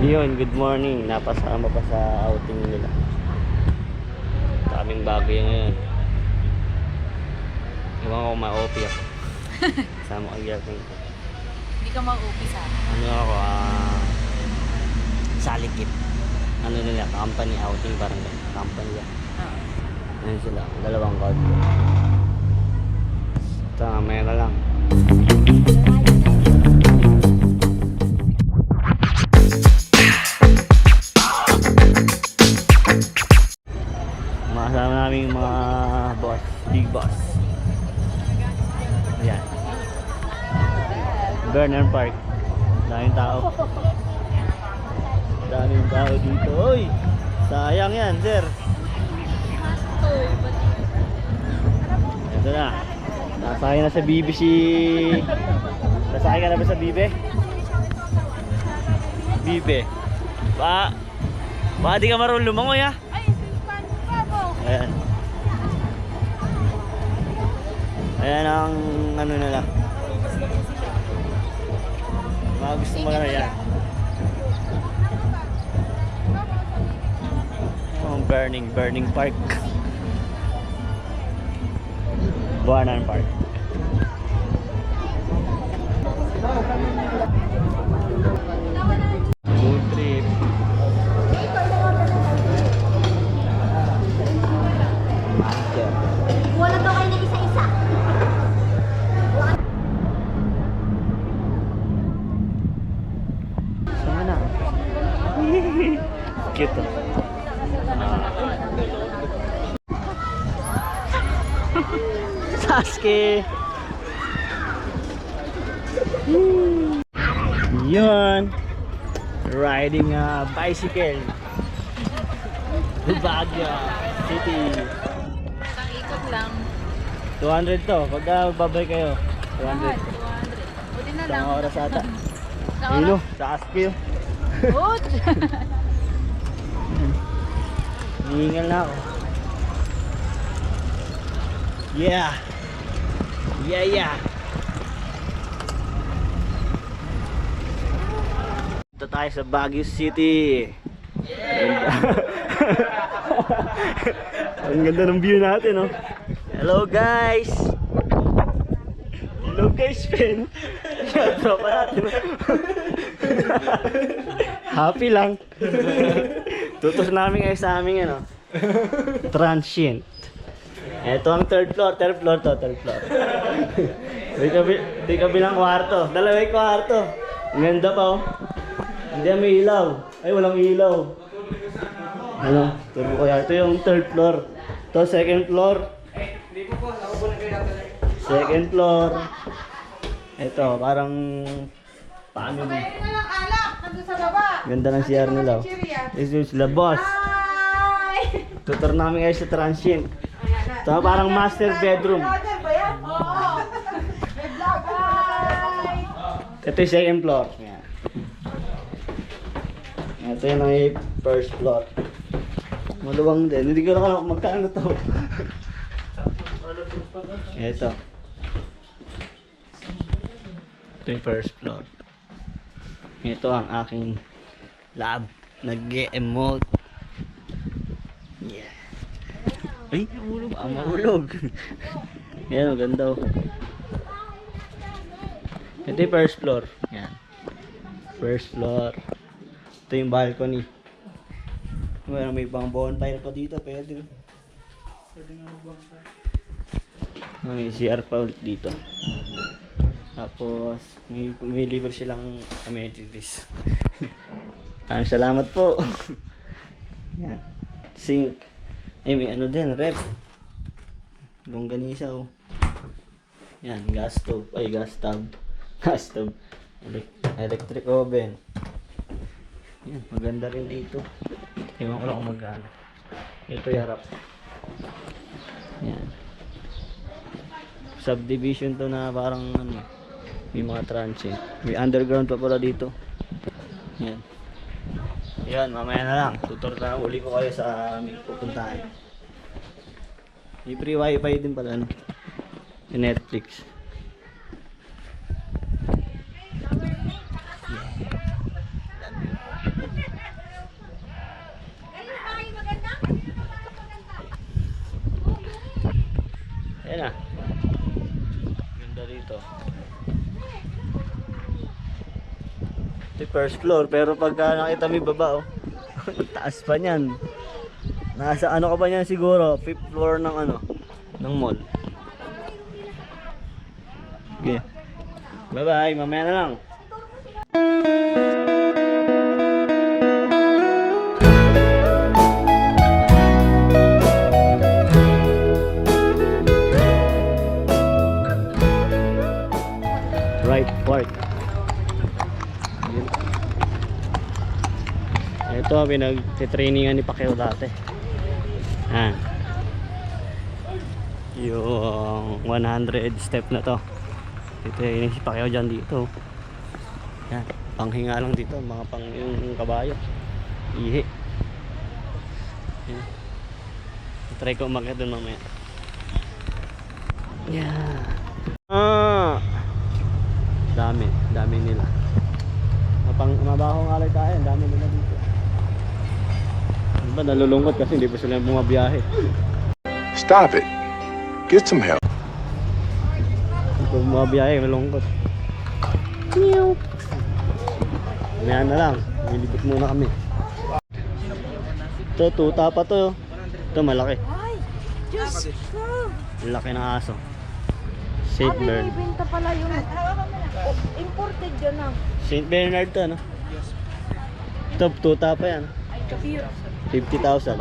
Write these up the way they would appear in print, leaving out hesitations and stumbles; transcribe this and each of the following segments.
Yun, good morning. Napasama pa sa outing nila. Daming bago yun ngayon. Iwan ko ma-OP ako. Sama ang girlfriend ko. Hindi ka ma-OP sa akin. Ano ako, salikip. Ano nila, company outing, parang company yan. Ayun sila, dalawang card. Ito, mamaya na lang. Makasama namin yung mga boss, big boss. Ayan. Vernon Park. Daming tao. Daming tao dito. Uy! Sayang yan, sir. Ito na. Nasakay na sa Bibe si... Nasakay ka na ba sa Bibe? Bibe. Baka di ka marunong lumangoy ha? Ayan. Ayan ang ano nila. Mga gusto mo na yan. Oh, Burning Park. Buanan Park. Food trip. Wala daw kayo na isa-isa. Sana. Cute oh. Sasuke. Yun. Riding a bicycle. Baguio City. Isang ikot lang. 200 to. Pagka babay kayo. 200. 200. Buti na lang. Isang oras ata. Isang Ilo, oras. Sasuke. Good. Hihingal na ako. Yeah. Yeah. Ito tayo sa Baguio City. Ang ganda ng view natin, oh. Hello guys. Hello guys, Pen. Tropa natin. Happy lang. Tutos namin ngayon sa aming ano, transient. Ito ang third floor to, third floor. Di kabilang kwarto. Dalawang kwarto. Ang ganda pa, oh. Hindi may ilaw. Ay, walang ilaw. Ano? Turbo ko yan. Ito yung third floor. Ito, second floor. Second floor. Ito, parang paano din. Ganda ng CR nila, oh. This is the boss. Tutor namin guys sa transient. Ito, parang master bedroom. Ito yung second floor. Yan. Ito yung may first floor. Maluwang din. Hindi ko na kung magkano to. Ito. Ito yung first floor. Ito ang aking lab. Nag-emote. Yeah. Ay, mahulog. Mahulog. Yan, maganda, oh. Ito yung first floor. Yan. First floor. Ito yung balcony. Well, may pang bonfire pa dito. Pwede. Pwede nga bonfire. May CR pa ulit dito. Tapos, may libre silang amenities. Salamat po. Yan. Sink. Ay, may ano din, rep. Longganisa, oh. Yan, gas stove. Ay, gas tub. Gas stove. Electric oven. Yan, maganda rin dito. Ewan ko lang kung magkano. Ito yung harap. Yan. Subdivision to na parang ano, may mga transient. May underground pa pala dito. Yan. Yan, mamaya na lang. Tutor na uli ko kayo sa aming pupuntahan. May free wifi din pala, ano? Yung Netflix. first floor. Pero pagka nakita mo yung baba, oh, taas pa niyan. Nasa ano ka ba niyan siguro? 5th floor ng ano, ng mall. Okay. Bye-bye, mamaya na lang. Right Park. Yun. Ito pinag-trainingan ni Pacquiao dati. Yung 100 step na to. Ito yung si Pacquiao dyan dito. Yan. Panghinga lang dito. Mga pang yung kabayo. Ihi. Yan. Try ko umakyat dun mamaya. Yan. Dami nila. Mabaho nga lang tayo, dami nila dito. Diba nalulungkot kasi hindi pa sila bumabiyahe. Stop it. Get some help. Hindi pa bumabiyahe, malungkot. Mamaya na lang, nilibot muna kami. Ito, tuta pa to. Ito malaki. Ay, Diyos ko. Laki ng aso. Saint Bernard. Binta pala yung imported yun ah. Saint Bernard to, no? Ito, tuta pa yan. 50,000.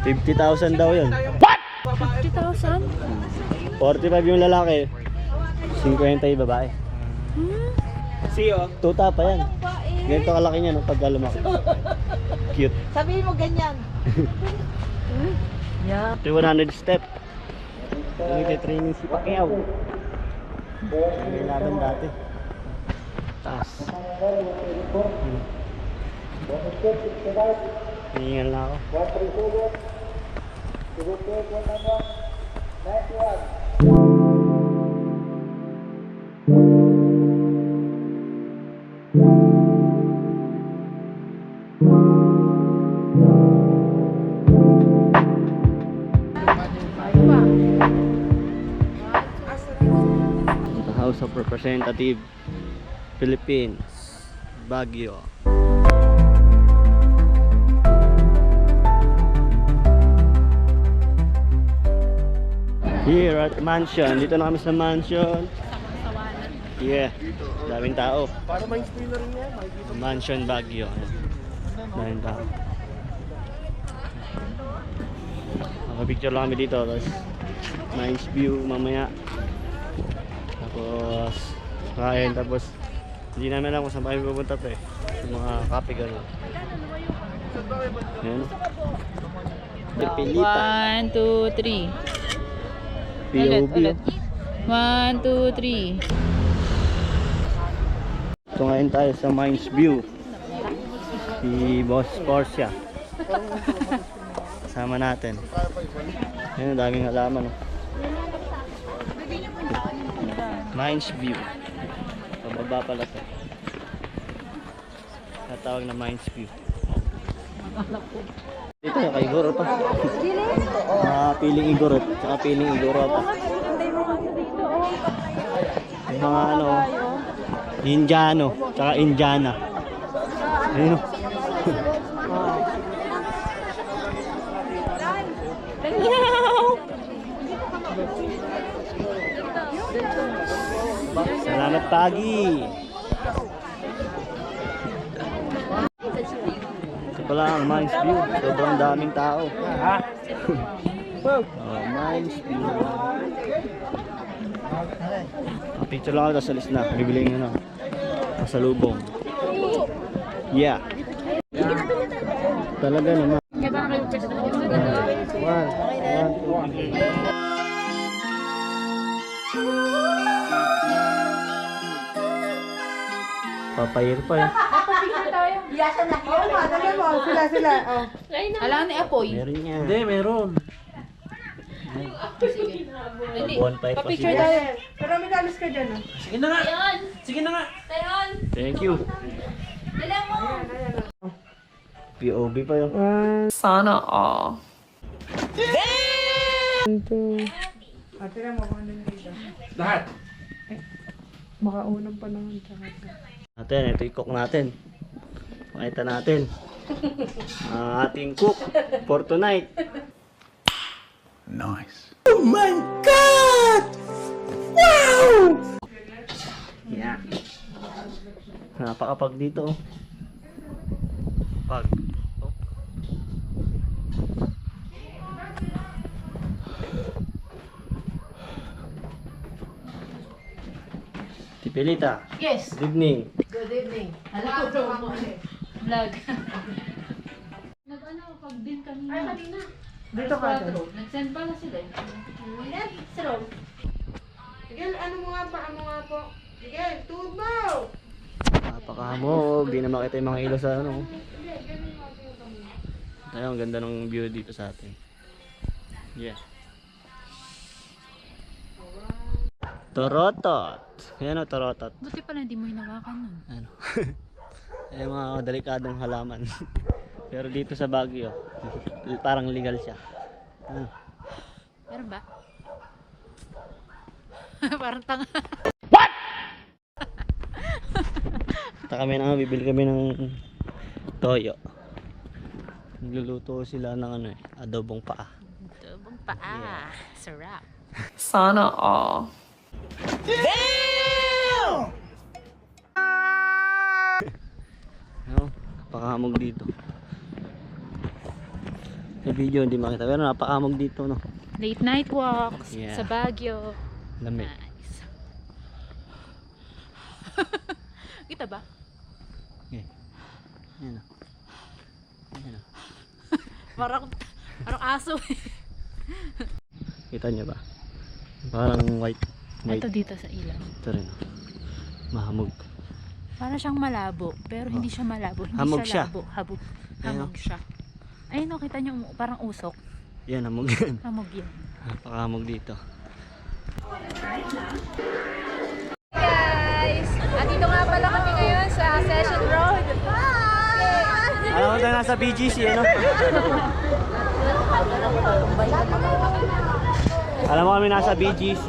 50,000 daw yun. 50,000? 45 yung lalaki. 50 yung babae. Siyo? Tuta pa yan. Ganito kalaki niya no, pagka lumaki. Cute. Sabihin mo ganyan. Yeah. 100 step. Nagtitraining si Pacquiao. May laban dati. Taas. Hihingan lang ako. The House of Representative, Philippines, Baguio. Here at mansion. Dito na kami sa mansion. Yeah, daming tao. Para may spin na rin yan, makikita. Mansion Baguio. Daming tao. Nakapicture lang kami dito. Tapos nice view mamaya. Tapos kain. Tapos hindi namin alam kung saan kami pupunta pa eh. Sa mga kape gano'n. Ayan. Pilitan. 1, 2, 3. POB. 1, 2, 3. Ito ngayon tayo sa Mines View. Si Boss Portia. Kasama natin. Ayun, daming halaman. Oh. Mines View. Pababa pala to. Natawag na Mines View. Dito yung kay Igor pa. Piling Igor. Tsaka piling Igor pa. Yung mga ano, Indiano, tsaka Indiana. Ayun o. Salamat Pagi. Ito pala ang Mines View. Sobrang daming tao. Mines View. Picture lang ako sa list na. Bibili nga na. Pasalubong. Yeah. Talaga naman. One, two, papayir pa eh. Sila. Oh. Alam ni Apoy. Meron niya. Hindi, meron. Bonfire pa Picture siya. tayo. Pero may dalis ka dyan, oh. Sige na nga. Sige na nga. Thank you. POV pa yun. Sana all. Tira mo kung ano yung dito. Lahat. Makaunang panahon tsaka. Natin, ito yung cook natin. Pakita natin. Ang ating cook for tonight. Nice. Yeah. Napakapag dito. Pag. Oh. Tipilita. Yes. Good evening. Good evening. Hello. Vlog. Nag-ano, pag din kanina. Ay, kanina. Dito ka doon. Nag-send pala sila. Miguel, ano mo nga po? Miguel, tuhod mo! Napakahamog. Di na makita yung mga ilo sa ano. Ayun, ang ganda ng view dito sa atin. Yeah. Torotot. Ayan o, torotot. Buti pala hindi mo hinawakan nun. Ano? Ay mga delikadong halaman. Pero dito sa Baguio, parang legal siya. Ano? Meron ba? Parang tanga. Basta kami na, bibili kami ng toyo. Nagluluto sila ng ano adobong paa. Tubong paa. Sarap. Sana all. Ano? Napakahamog dito. Sa video hindi makita pero napakahamog dito, no. Late night walks Yeah. sa Baguio. Lamig. Nice. Kita ba? Okay. Ayan o. Ayan o. Parang aso. Kita niyo ba? Parang white. Ito dito sa ilaw. Ito rin o. Mahamog. Para siyang malabo, pero hindi siya malabo. Hindi Hamog siya. labo. Habog. Ayun, Hamog siya. Ayun, no, kita niyo parang usok. Yan, hamog yan. Hamog yan. Napakahamog dito. Guys, andito nga pala kami ngayon sa Session Road. Hi! Alam mo tayo nasa BGC, ano? Alam mo kami nasa BGC.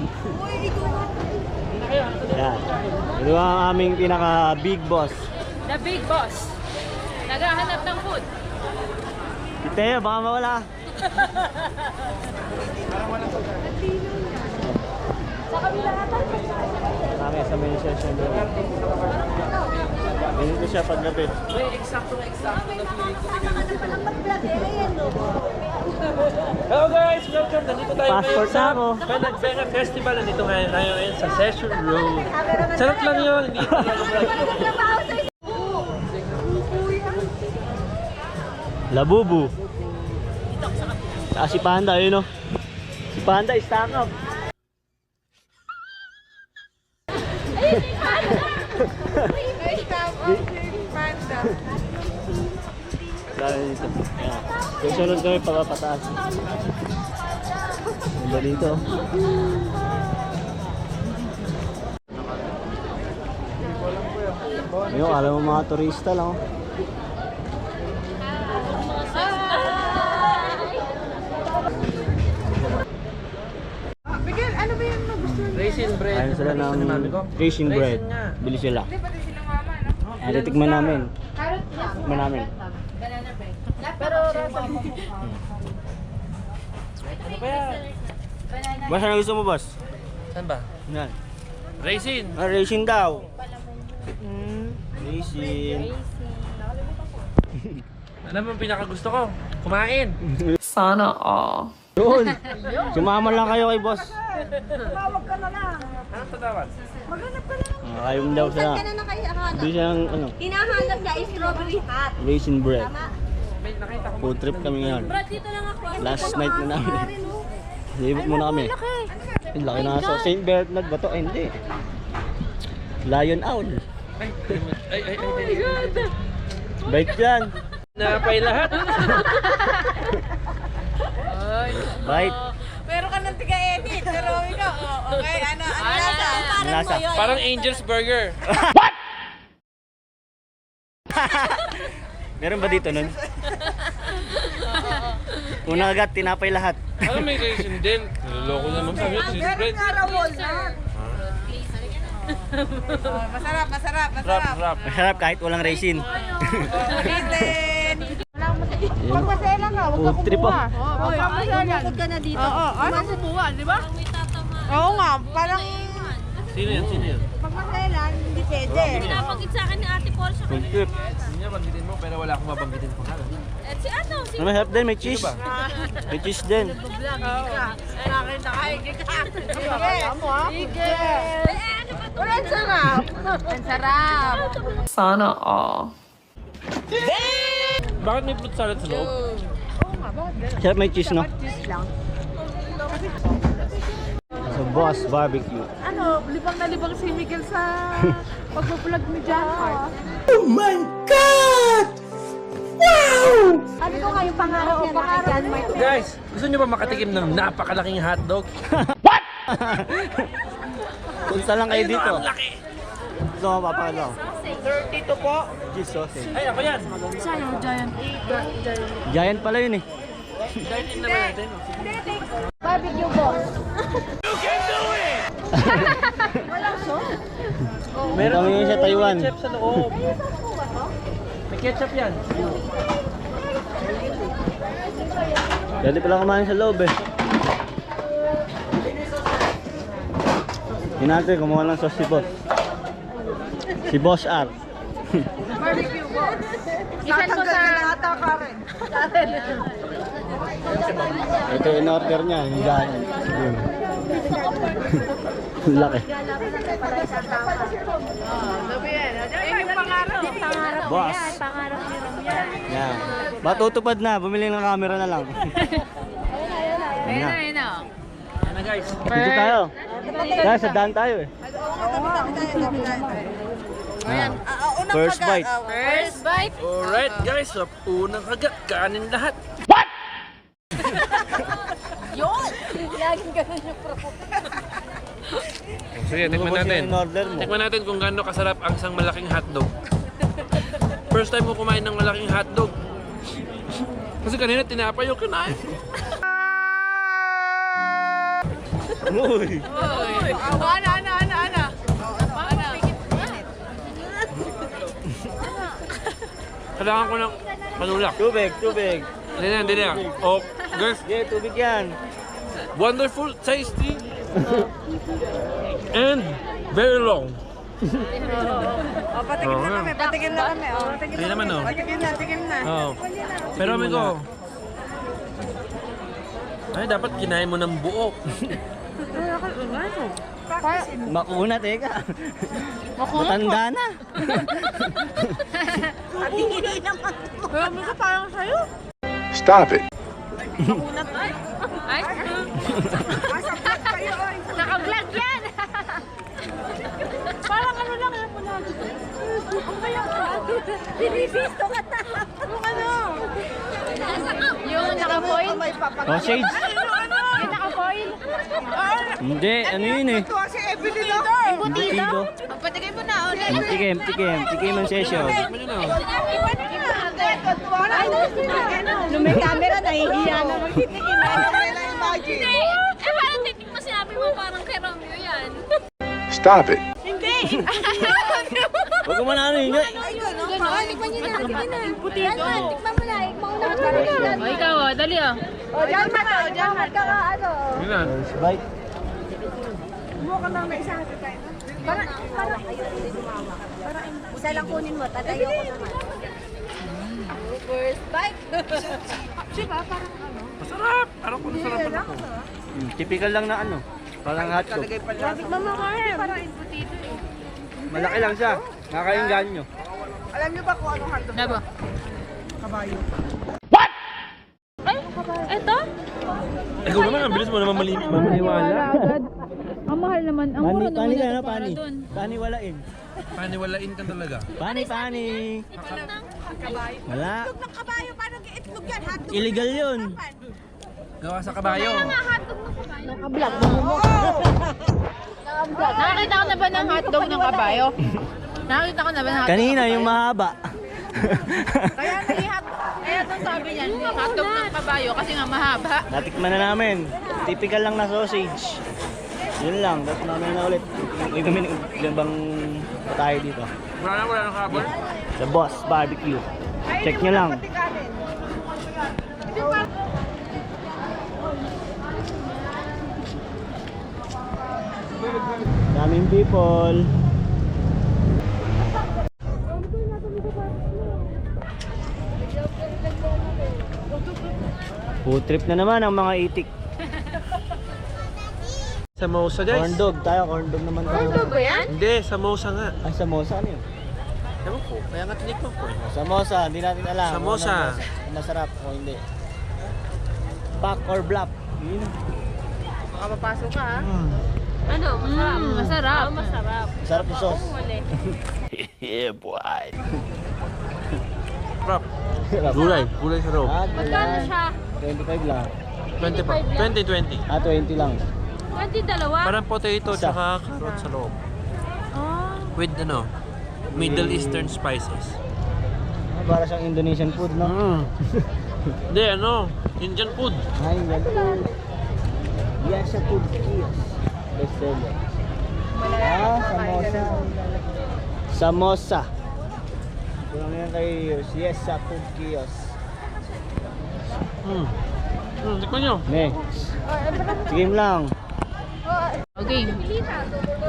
Yan. Ito ang aming pinaka big boss. The big boss. Naghahanap ng food. Teo, baka mawala. Kami sa main session doon. Ganito siya paggabi. Hello guys! Welcome! Nandito tayo Passport na ako. Benag Festival. Nandito ngayon sa Session Road. Sarap lang yun. Hindi Labubu. Saka si Panda, yun o. Si Panda, stack up. Dahil dito. Ayan. Susunod kami pagpapataas. Ganda dito. Ayun, alam mo mga turista lang. Oh. Miguel, ano ba yung gusto mo? Raisin bread. Ayun sila ng raisin bread. Bili sila. Pati sila mama, no? Ay, tikman namin. Tikman namin. Pero rasa Boss, ano gusto mo, boss? Saan ba? Yan. Raisin! Ah, raisin daw. Raisin. Alam mo ang pinakagusto ko? Kumain! Sana all. Yun. Sumama lang kayo kay boss. Anong tatawag? Ayaw daw sa... ka na nakahanap. Bili siya ng ano, Hinahanap niya is strawberry hot. raisin bread. May nakita ko. Food trip kami ngayon. Brad, dito lang ako. Last night na namin. Libot muna kami. Ang laki na aso. St. Bernard ba to? Ay, hindi. Lion owl. Ay. Bait yan. Napay lahat. Bait. Pero ka ng tiga-edit. Pero ikaw, okay, ano lasa? Ang lasa. Parang Angel's Burger. Meron ba dito nun? Una agad, tinapay lahat. Ano may raisin din? Naloloko naman sabi yun. Cheese bread. Masarap, masarap, Rap, rap. Masarap kahit walang raisin. Pag masela ka, huwag ka Food trip kumuha. po. Huwag ka masela. ka na dito. Oo, ano kumuha, di ba? Oo nga, parang Sino yan? Sino yan? pag masela, hindi pwede. Nabanggit sa akin ni Ate Paul siya. Food trip. Hindi niya banggitin mo, pero wala akong mabanggitin pa. Eh, si ano? Si Masarap din, may cheese. May cheese din. Sige. Wala, ang sarap. Ang sarap. Sana all. Bakit may fruit salad sa loob? Masarap may cheese, no? So, Boss Barbecue. Ano, libang na libang si Miguel sa pag-vlog ni John Hart. Ano ko nga yung pangarap niya na kay John Mark? Guys, gusto niyo ba makatikim ng napakalaking hotdog? Punta lang kayo dito. Ang laki! Gusto mo papakalo? 32 po. Cheese sausage. Ay, ako yan! Giant pala yun eh. Kahit naman natin. Barbecue boss. Meron kami yun sa Taiwan. May ketchup sa loob. May ketchup yan. Pwede pala kumain sa loob eh. Hindi natin, kumuha ng sauce si Boss. Si Boss R. Barbecue boss. Isan ko sa... Ito yung in-order niya, yung giant. Yun. Ang laki. Yung pangarap. Pangarap Boss. niya. Pangarap ni Ram yan. Yan. Matutupad na, bumili ng camera na lang. Ayan na. Ayun na. Yan na guys. Dito tayo. Guys, sa daan tayo eh. Ayan. First bite. First bite. Alright guys, sa unang kagat, kanin lahat. Laging ganun yung pro. Sige, Ano tikman ba natin. in-order mo? Tikman natin kung gaano kasarap ang isang malaking hotdog. First time ko kumain ng malaking hotdog. Kasi kanina tinapay yung kinain. Uy! Ana. Kailangan ko ng panulak. Tubig. Hindi na. Oh, guys, Yeah, tubig yan. wonderful, tasty, and very long. Patikim Oo na nga. kami, patikim na kami. Hindi naman oh. Patikim na. Oh. Pero amigo, ay dapat kinain mo ng buo. Makuna, teka. Matanda na. Parang sa'yo. Stop it. Ay? Naka-vlog yan! Parang ano lang yan pala. Binibisto ka na. Yung naka-foil? Sausage? Yung naka-foil? Hindi, ano yun eh. Ito si Evelyn no? Embutido. Patigay mo na. Tikim ang session. Nung may camera, nahihiya na. Magtitikim na. Imagine. Eh, parang titik mo sinabi mo parang kay Romeo yan. Stop it. Huwag ko man ano yun. Tikman niyo na. Tikman na. Tikman mo na. Mauna ka na. O, ikaw dali O, John Mark. John Mark ka ano. Yun na. First bite. Isa lang kunin mo. Tatayo ko naman. First bite. Masarap! Parang kung nasarapan ako. Typical lang na ano. Parang hotdog. Tikman mo nga yan. Malaki lang siya. Nakakainggan nyo. Alam niyo ba kung ano hotdog? Nabo. Kabayo. Eto? Ikaw naman, ang bilis mo naman mamaniwala. Ang mahal naman. Ang Pani, mura pani naman ka ito na, para pani. dun. Pani walain. Paniwalain ka talaga. Pani. Wala. Ng kabayo, paano itlog yan? Hotdog. Illegal yun. Gawa sa kabayo. Naka-vlog mo mo. Nakakita ko na ba ng hotdog ng kabayo? Nakakita ko na ba ng hotdog Kanina ng kabayo? yung mahaba. Kaya itong sabi niyan, hotdog ng kabayo kasi nga mahaba. Natikman na namin. Typical lang na sausage. Yun lang. Tapos namin na ulit. ilan bang tayo dito? Wala nang habol. Sa Boss Barbecue. Check nyo lang. Daming people. Food trip na naman ang mga itik. Samosa guys. Corn dog tayo, corn dog naman tayo. Ba yan? Hindi, samosa nga. Ay, samosa ano yun? Ewan ko, kaya nga tinikman ko eh. Samosa, hindi natin alam. Samosa. Kung masarap o hindi. Pack or blap. Yun. Baka mapasok ka ha. Ano? Masarap. Masarap. Masarap. Sarap yung sauce. Mali. Yeah, boy. Prop. Gulay sa loob. Ah, Magkano siya? 25 lang. 20. Ah, 20 lang. 20 dalawa? Parang potato Isa. tsaka carrot sa loob. Oh. With ano, Middle Eastern spices. Ah, para siyang Indonesian food, no? Hindi, ano, Indian food. Ay, yan po. Yan sa food kiosk. Best seller. Ah, samosa. Samosa. Kung yan kay yes sa food kiosk. Tikman nyo. Next. Game lang. Okay.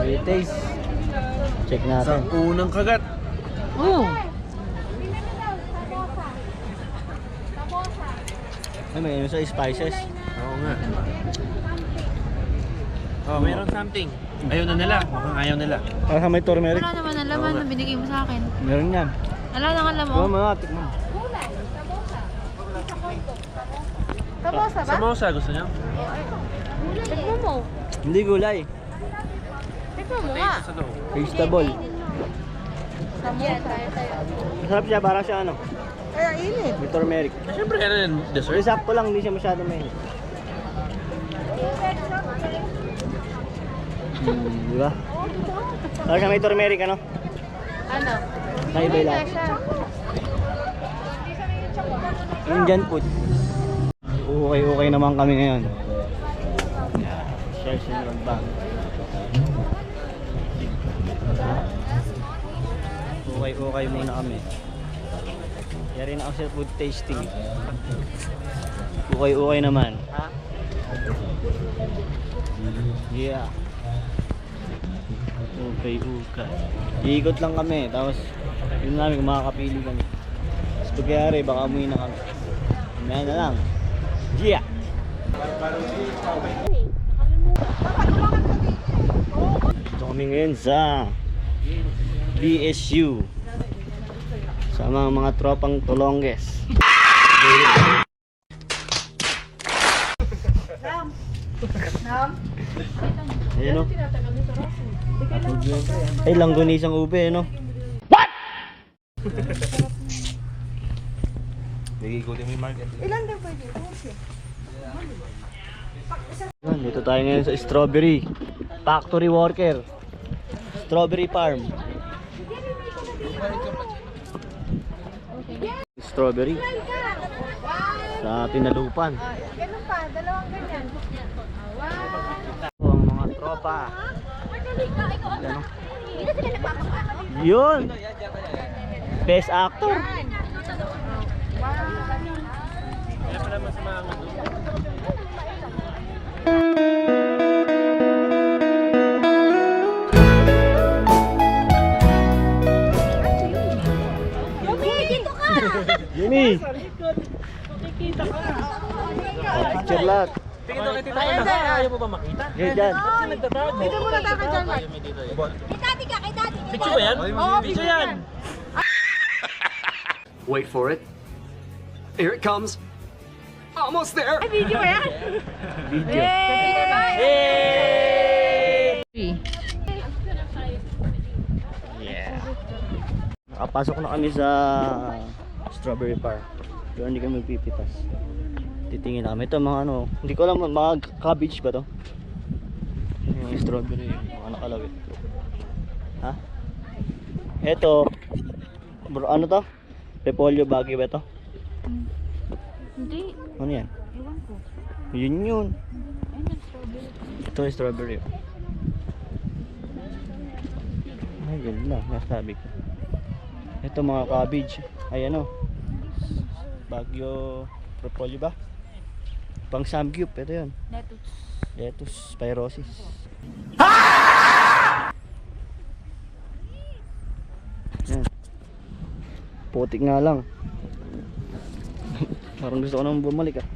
May taste. Check Sa natin. unang kagat. Oh. Ay, may ano sa spices. Oo nga. Oh, meron something. Ayaw na nila. Mukhang ayaw nila. Para may turmeric. Wala naman ang laman na binigay mo sa akin. Meron yan. Wala nang alam mo. Oo, mga tikman. Samosa ba? Samosa, gusto nyo? Tikmo mo. Hindi gulay. Tikmo mo nga. Sa loob. Vegetable. Yan, tayo. Masarap siya, parang siya ano. Kaya init. May turmeric. Siyempre, ano yun? Pero Dessert? sakto lang, hindi siya masyado mainit. Di ba? Parang siya may turmeric, ano? Ano? Naibay lang. Indian food. Okay naman kami ngayon. Yeah. Share sa bang. Okay muna kami. Yari na ako sa food tasting. Okay naman. Yeah. Okay. Iikot lang kami, tapos yun namin kung makakapili kami. Tapos pagyari, baka umuwi na kami. Mamaya na lang. Yeah! Ito kami ngayon sa BSU. Sama ang mga tropang Tolonges. Ayan o. Ay, langgonisang ube, no? What? Nagigutin mo yung market. Yan, dito tayo ngayon sa strawberry factory worker. Strawberry farm. Strawberry sa Pinalupan. Ganun pa, dalawang ganyan. Ito ang mga tropa. Yan, oh. Yun! Best actor. Kaya pala masama ang ano. Jimmy! Picture lahat. Tingin daw kay Tita Wanda. Ayaw mo ba makita? Here, dyan. Dito muna tayo kay John Mark. Picture ba yan? Picture yan! Wait for it. Here it comes. Almost there. Video ba yan? Video. Yeah. Nakapasok na kami sa strawberry farm. Pero hindi kami pipitas. Titingin na kami. Ito mga ano, hindi ko alam, mga cabbage ba to? Yung strawberry, mga nakalawit. Ha? Ito, bro, ano to? Repolyo bagyo ba to? Hindi. Ano yan? Ewan ko. Yun. Ayun, strawberry. Ito yung strawberry. Ay, yun lang, nasabi ko. Ito mga cabbage. Ay ano, Baguio Propolyo ba? Pang samgyup, ito yun. Lettuce, spirosis. Yan. Putik nga lang. Parang gusto ko nang bumalik ah.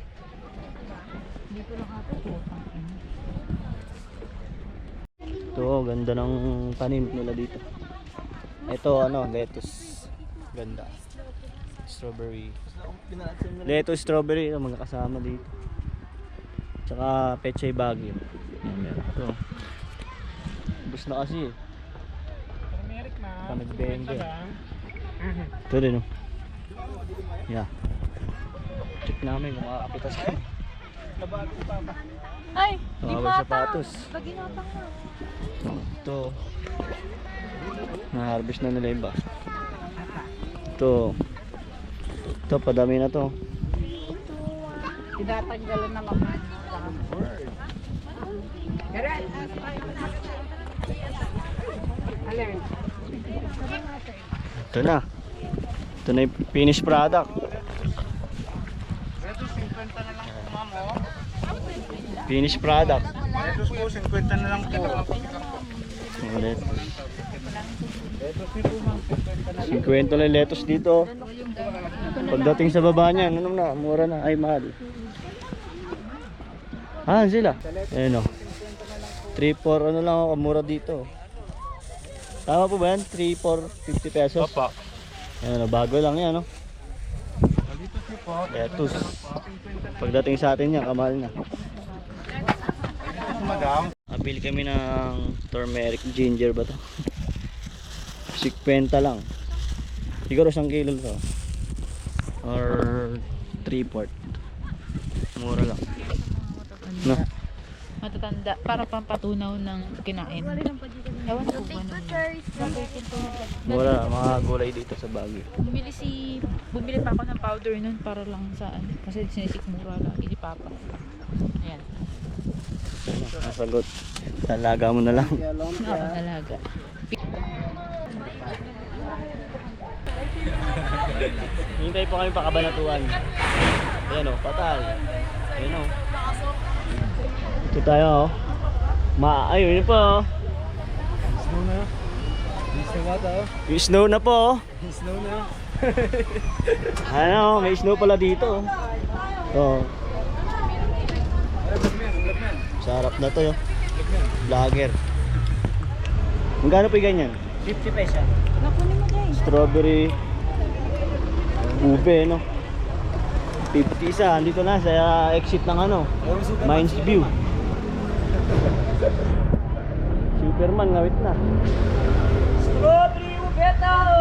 Ito, ganda ng tanim nila dito. Ito ano, lettuce. Ganda. Strawberry. Lettuce, strawberry, ito magkakasama dito. Tsaka pechay Baguio. Yan, meron. Ito. Bus na kasi eh. Panagbenge. Ito din oh. Yeah. Check namin kung makakapitas ka. Ay, di Mga matang. sapatos. Paginatang na. Ito. Na-harvest na nila iba. Ito. Ito, padami na to. Tinatanggalan na mama. Ito na. Ito na yung finished product. Finished product. Lettuce po, 50 na lang po. Ulit. 50 lang lettuce dito. Pagdating sa baba niyan, ano na, mura na, ay mahal. Ah, sila. Ayun o. 3-4 ano lang ako, mura dito. Tama po ba yan? 3-4, 50 pesos? Papa. Ayun o, bago lang yan o. Lettuce. Pagdating sa atin yan, kamahal na. Madam. Napili kami ng turmeric ginger ba to? 50 lang. Siguro 1 kilo to. Or 3/4. Mura lang. No? Matatanda. Para pampatunaw ng kinain. Ewan ko ba naman. Mura, mga gulay dito sa Baguio. Bumili pa ako ng powder nun para lang sa ano. Kasi sinisikmura lagi ni Papa. Ayan. Nasagot. Talaga mo na lang. Talaga. Hintay po kami pakabanatuan. Ayan o, patay. Ayan o. Ito tayo o. Ayun yun po o. Snow na. Snow na to. Yung snow na po o. Snow na. Ano, may snow pala dito. Oh. Sarap na to, yo. Vlogger. Magkano po yung ganyan? 50 pesos. Strawberry. Ube, no? 50 isa. Andito na sa exit ng ano, Mines View. Superman, ngawit na. Strawberry ube tao!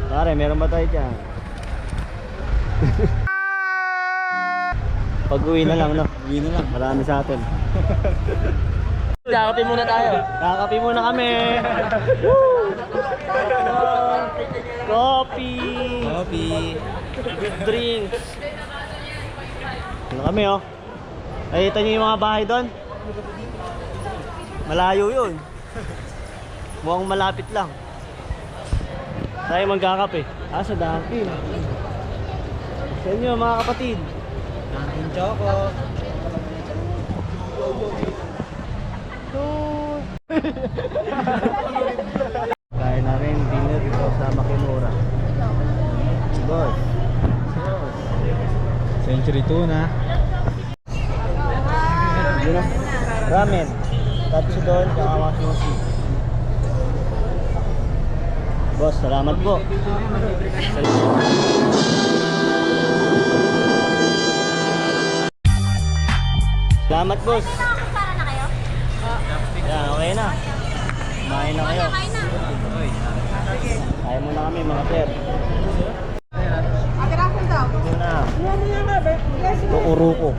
Pare, meron ba tayo dyan? Pag uwi na lang, no? Uwi na lang. Marami sa atin. Kakapi muna tayo. Kakapi muna kami. Coffee. Coffee. Drinks. Ano kami, oh? Nakita niyo yung mga bahay doon? Malayo yun. Mukhang malapit lang. Tayo magkakape. Ah, sa Dunkin. Sa inyo, mga kapatid. Dunkin Choco. Kaya na rin dinner dito sa Makimura. Boss. Century Tuna. Yun na. Ramen. Katsudon, kakawa sushi. Boss, salamat po. Salamat, boss. Yan, okay na. Kumain na kayo. Kaya muna kami, mga sir. Ito na. Ito, uruko.